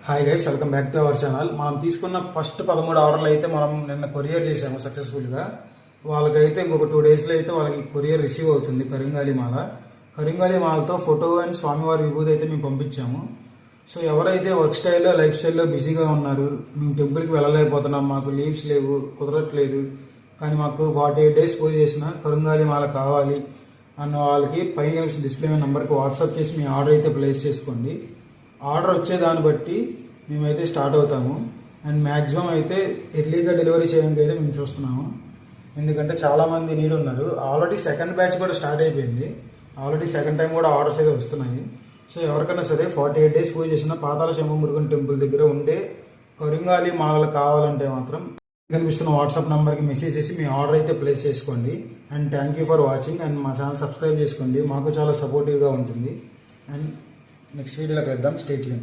Hi guys, welcome back to our channel. మనం తీసుకున్న first 13 ఆర్డర్లు అయితే మనం నిన్న కొరియర్ చేసాము సక్సెస్ఫుల్గా. వాళ్ళకైతే ఇంకొక 2 డేస్లో అయితే వాళ్ళకి కొరియర్ రిసీవ్ అవుతుంది. కరింగాలి మాలతో ఫోటో అండ్ స్వామివారి విభూతి అయితే మేము పంపించాము. సో ఎవరైతే వర్క్ స్టైల్లో లైఫ్ స్టైల్లో బిజీగా ఉన్నారు, మేము టెంపుల్కి వెళ్ళలేకపోతున్నాం, మాకు లీవ్స్ లేవు, కుదరట్లేదు, కానీ మాకు 48 డేస్ పూజ చేసిన కరింగాలి మాల కావాలి అన్న వాళ్ళకి పైన డిస్ప్లే నెంబర్కి వాట్సాప్ చేసి మీ ఆర్డర్ అయితే ప్లేస్ చేసుకోండి. ఆర్డర్ వచ్చేదాన్ని బట్టి మేమైతే స్టార్ట్ అవుతాము. అండ్ మ్యాక్సిమం అయితే ఎర్లీగా డెలివరీ చేయడానికి అయితే మేము చూస్తున్నాము. ఎందుకంటే చాలామంది నీడ్ ఉన్నారు. ఆల్రెడీ సెకండ్ బ్యాచ్ కూడా స్టార్ట్ అయిపోయింది. ఆల్రెడీ సెకండ్ టైం కూడా ఆర్డర్స్ అయితే వస్తున్నాయి. సో ఎవరికైనా సరే 48 డేస్ పూజ చేసిన పాతాళ శంభు మురుగన్ టెంపుల్ దగ్గర ఉండే కరింగాలి మాలలు కావాలంటే మాత్రం కనిపిస్తున్న వాట్సాప్ నెంబర్కి మెసేజ్ చేసి మీ ఆర్డర్ అయితే ప్లేస్ చేసుకోండి. And thank you for watching. And మా ఛానల్ సబ్స్క్రైబ్ చేసుకోండి, మాకు చాలా సపోర్టివ్గా ఉంటుంది. అండ్ నెక్స్ట్ వీడియోలో కలుద్దాం. Stay tune.